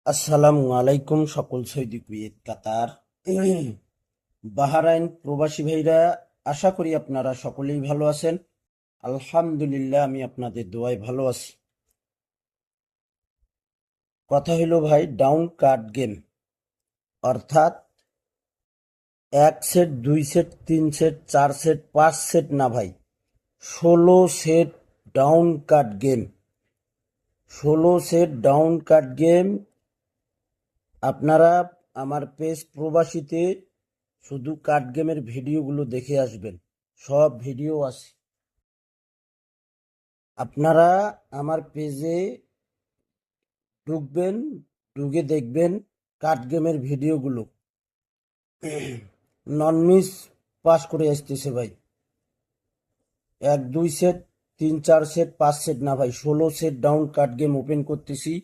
আসসালামু আলাইকুম সকল সৌদি কুয়েত কাতার বাহরাইন প্রবাসী ভাইরা, আশা করি আপনারা সকলেই ভালো আছেন। আলহামদুলিল্লাহ, আমি আপনাদের দোয়ায় ভালো আছি। কথা হইল ভাই, ডাউন কার্ড গেম অর্থাৎ 1 set, 2 set, 3 set, 4 set, 5 set না ভাই, 16 set down card game. 16 set down card game. আপনারা আমার পেজ প্রবাসীতে শুধু কার্ড গেমের ভিডিওগুলো দেখে আসবেন, সব ভিডিও আছে। আপনারা আমার পেজে ঢুকবেন, ঢুকে দেখবেন কার্ড গেমের ভিডিওগুলো। নন মিস পাস করে আসতেছে ভাই। 1, 2 সেট, 3, 4 সেট, 5 সেট না ভাই, 16 set down card game open করতেছি।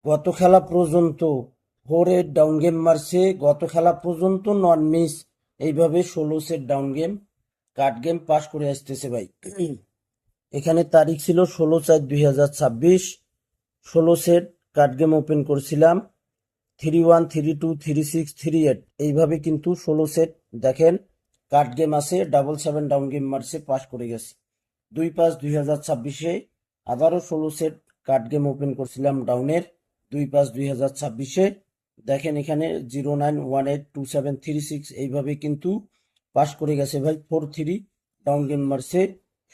গত খেলা পর্যন্ত 4 ডাউন গেম মারছে, গত খেলা পর্যন্ত নন মিস। এইভাবে 16 set down game card game pass করে আসতেছে ভাই। এখানে তারিখ ছিল 16/4/2026। 16 সেট কার্ড গেম ওপেন করছিলাম। 3-1, 3-2, 3-6, 3-8 এইভাবে কিন্তু 16 সেট দেখেন কার্ড গেম আছে। 7 ডাউন গেম মারছে, পাস করে গেছে। 2/5/2026-এ আবারও 16 সেট কার্ড গেম ওপেন করছিলাম ডাউনের। 2/5/2026-এ দেখেন এখানে 09182736 এইভাবে কিন্তু পাস করে গেছে ভাই। 4-3 ডাউন গেম মারছে,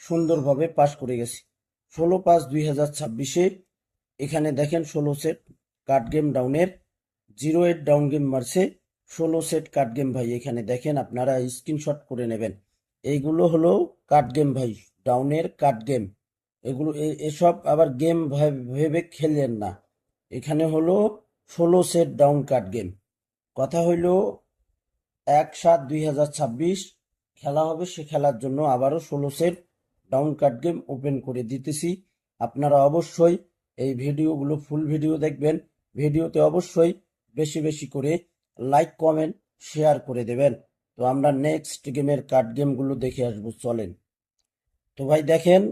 সুন্দরভাবে পাস করে গেছে। 16/5/2026-এ এখানে দেখেন 16 সেট কার্ড গেম ডাউনের। 08 ডাউন গেম মারছে, 16 সেট কার্ড গেম ভাই। এখানে দেখেন, আপনারা স্ক্রিনশট করে নেবেন। এইগুলো হলো কার্ড গেম ভাই, ডাউনের কার্ড গেম। এগুলো এসব আবার গেম ভেবে খেলেন না। এখানে হলো 16 সেট ডাউন কার্ড গেম। কথা হইল 1/7/2026 খেলা হবে, সে খেলার জন্য আবারও 16 set down card game open করে দিতেছি। আপনারা অবশ্যই এই ভিডিওগুলো ফুল ভিডিও দেখবেন। ভিডিওতে অবশ্যই বেশি বেশি করে লাইক, কমেন্ট, শেয়ার করে দেবেন। তো আমরা নেক্সট গেমের কার্ড গেমগুলো দেখে আসবো, চলেন। তো ভাই দেখেন,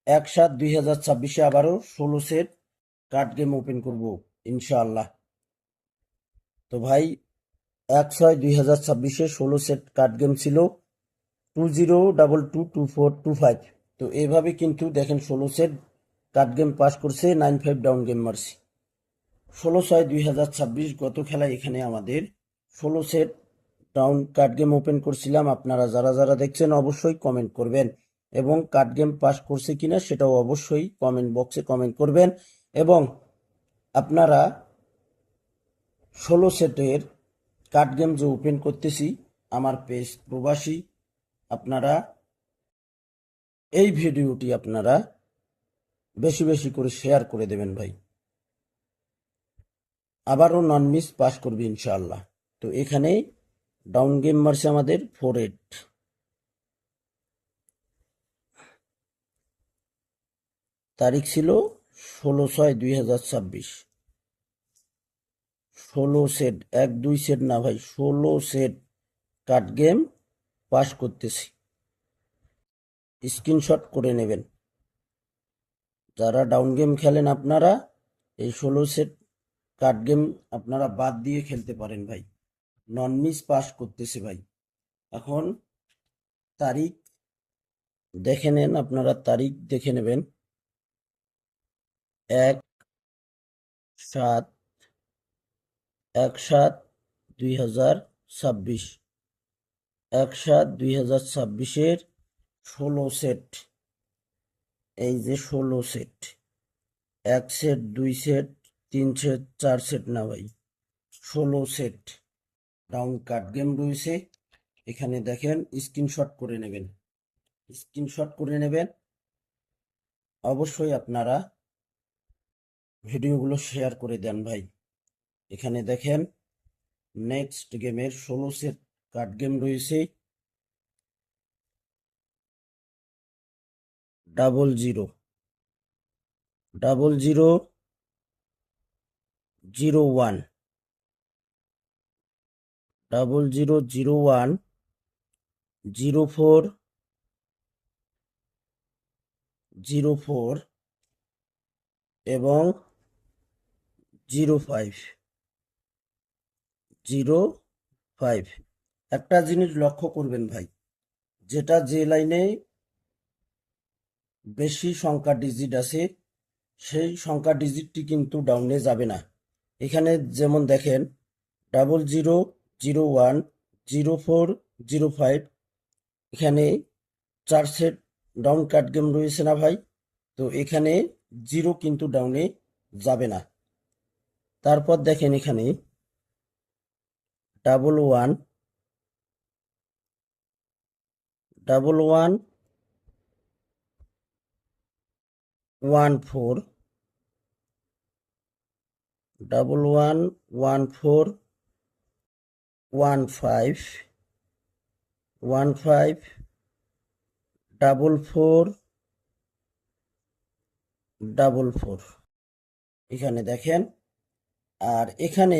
1/7/2026-এ আবারও 16 সেট কার্ড গেম ওপেন করব ইনশাআল্লাহ। তো ভাই 1/6/2026-এ 16 সেট কার্ড গেম ছিল 20222425। তো এইভাবে কিন্তু দেখেন 16 সেট কার্ড গেম পাস করছে, 95 ডাউন গেম মারছে। 16/6/2026 গত খেলায় এখানে আমাদের 16 set down card game open করছিলাম। আপনারা যারা যারা দেখছেন অবশ্যই কমেন্ট করবেন, এবং কার্ড গেম পাস করছে কিনা সেটাও অবশ্যই কমেন্ট বক্সে কমেন্ট করবেন। এবং আপনারা 16 সেটের কার্ড গেম যে ওপেন করতেছি আমার পেজ প্রবাসী, আপনারা এই ভিডিওটি আপনারা বেশি বেশি করে শেয়ার করে দেবেন ভাই। আবারও নন মিস পাস করবে ইনশাআল্লাহ। তো এখানে ডাউন গেম মারছে আমাদের 4-8। তারিখ ছিল 16/6/2026। 16 সেট, 1-2 সেট না ভাই, 16 সেট কার্ড গেম পাস করতেছি। স্ক্রিনশট করে নেবেন। যারা ডাউন গেম খেলেন আপনারা এই 16 সেট কার্ড গেম আপনারা বাদ দিয়ে খেলতে পারেন ভাই। নন মিস পাস করতেছে ভাই। এখন তারিখ দেখে নেন, আপনারা তারিখ দেখে নেবেন। 1/7, 1/7/2026, 1/7/2026-এর 16 সেট। এই যে 16 set, 1 set, 2 set, 3 set, 4 set না ভাই, 16 সেট ডাউন কার্ড গেম রয়েছে। এখানে দেখেন, স্ক্রিনশট করে নেবেন, স্ক্রিনশট করে নেবেন। অবশ্যই আপনারা ভিডিওগুলো শেয়ার করে দেন ভাই। এখানে দেখেন নেক্সট গেমের 16 সেট কার্ড গেম রয়েছে। 00, 0001, 0001, 04, 04 এবং 05 05। একটা জিনিস লক্ষ্য করবেন ভাই, যেটা যে লাইনে বেশি সংখ্যা ডিজিট আছে সেই সংখ্যা ডিজিটটি কিন্তু ডাউনে যাবে না। এখানে যেমন দেখেন 00010405, এখানে 4 সেট ডাউন কাট গেম রয়েছে না ভাই? তো এখানে 0 কিন্তু ডাউনে যাবে না। তারপর দেখেন এখানে 111114, 111415, 4444, এখানে দেখেন। আর এখানে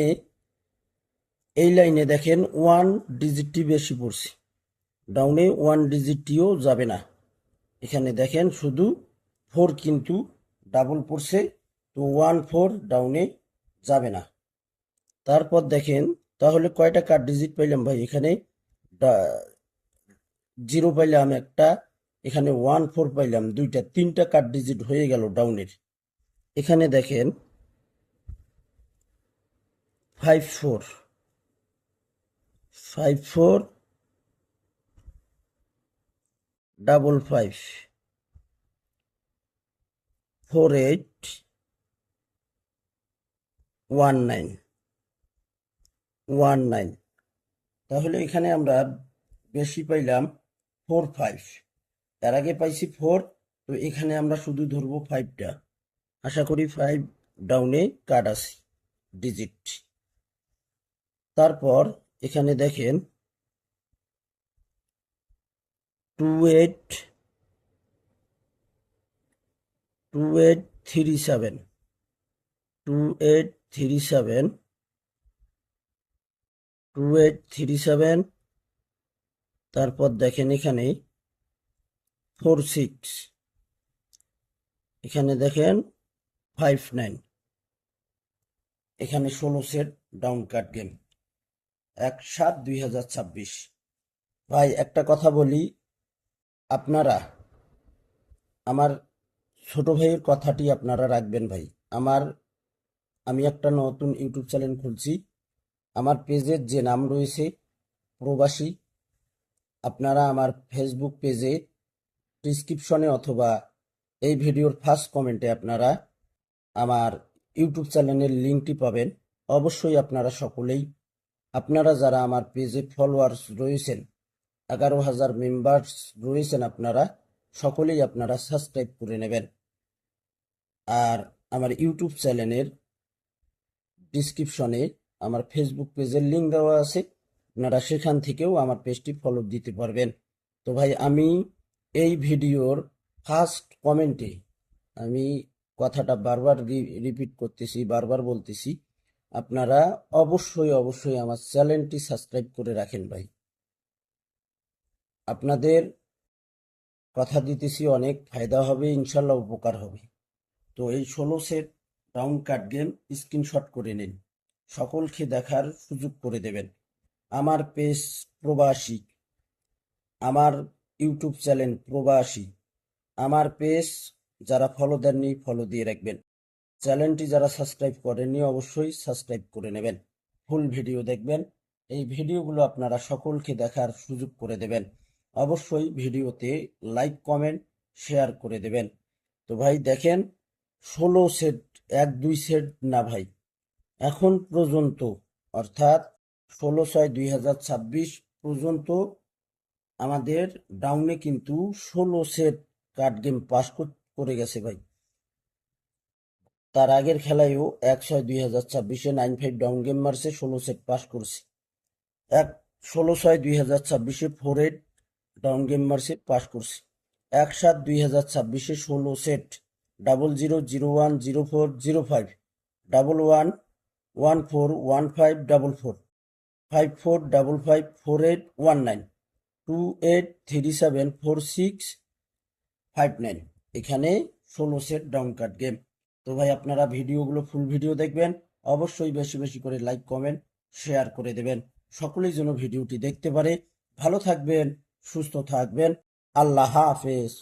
এই লাইনে দেখেন 1 ডিজিটটি বেশি পড়ছে, ডাউনে 1 ডিজিটটিও যাবে না। এখানে দেখেন শুধু 4 কিন্তু ডাবল পড়ছে, তো 14 ডাউনে যাবে না। তারপর দেখেন তাহলে কয়টা কার্ড ডিজিট পাইলাম ভাই? এখানে 0 পাইলাম একটা, এখানে 14 পাইলাম দুইটা, 3টা কার্ড ডিজিট হয়ে গেল ডাউনের। এখানে দেখেন 54 55 55 481919। তাহলে এখানে আমরা বেশি পাইলাম 45, এর আগে পাইছি 4, তো এখানে আমরা শুধু ধরবো 5টা। আশা করি 5 ডাউনে কার্ড আছে ডিজিট। তারপর এখানে দেখেন 2837 2837 2837। তারপর দেখেন এখানে 46, এখানে দেখেন 59, এখানে 16 সেট ডাউন কাট গেম 1/7/2026। ভাই একটা কথা বলি, আপনারা আমার ছোট ভাইয়ের কথাটি আপনারা রাখবেন ভাই। আমি একটা নতুন ইউটিউব চ্যানেল খুলছি, আমার পেজের যে নাম রয়েছে প্রবাসী, আপনারা আমার ফেসবুক পেজে ডিসক্রিপশনে অথবা এই ভিডিওর ফার্স্ট কমেন্টে আপনারা আমার ইউটিউব চ্যানেলের লিঙ্কটি পাবেন। অবশ্যই আপনারা সকলেই, আপনারা যারা আমার পেজে ফলোয়ার্স রয়েছেন, 11,000 মেম্বার্স রয়েছেন, আপনারা সকলেই আপনারা সাবস্ক্রাইব করে নেবেন। আর আমার ইউটিউব চ্যানেলের ডিসক্রিপশনে আমার ফেসবুক পেজের লিঙ্ক দেওয়া আছে, আপনারা সেখান থেকেও আমার পেজটি ফলো দিতে পারবেন। তো ভাই আমি এই ভিডিওর ফার্স্ট কমেন্টে আমি কথাটা বারবার রিপিট করতেছি, বারবার বলতেছি, আপনারা অবশ্যই অবশ্যই আমার চ্যানেলটি সাবস্ক্রাইব করে রাখেন ভাই। আপনাদের কথা দিতেছি অনেক ফায়দা হবে, ইনশাল্লাহ উপকার হবে। তো এই 16 সেট ডাউন কাট গেম স্ক্রিনশট করে নিন, সকলকে দেখার সুযোগ করে দেবেন। আমার পেজ প্রবাসী, আমার ইউটিউব চ্যানেল প্রবাসী, আমার পেজ যারা ফলো দেননি ফলো দিয়ে রাখবেন, চ্যানেলটি যারা সাবস্ক্রাইব করেননি অবশ্যই সাবস্ক্রাইব করে নেবেন, ফুল ভিডিও দেখবেন। এই ভিডিওগুলো আপনারা সকলকে দেখার সুযোগ করে দেবেন। অবশ্যই ভিডিওতে লাইক কমেন্ট শেয়ার করে দেবেন। তো ভাই দেখেন 16 সেট, 1-2 সেট না ভাই, এখন পর্যন্ত অর্থাৎ 16/6/2026 পর্যন্ত আমাদের ডাউনে কিন্তু 16 সেট কার্ড গেম পাস করে গেছে ভাই। তার আগের খেলায়ও 1/6/2026 9-5 ডাউন গেম মারছে, 16 সেট পাস করছে। 16/6/2026 4-8 ডাউন গেম মারছে, পাস করছে। 1/7/2026 16 সেট 00010405 11141544 54554819 28374659, এখানে 16 সেট ডাউন কাট গেম। তো ভাই আপনারা ভিডিওগুলো ফুল ভিডিও দেখবেন, অবশ্যই বেশি বেশি করে লাইক কমেন্ট শেয়ার করে দেবেন, সকলেই যেন ভিডিওটি দেখতে পারে। ভালো থাকবেন, সুস্থ থাকবেন। আল্লাহ হাফেজ।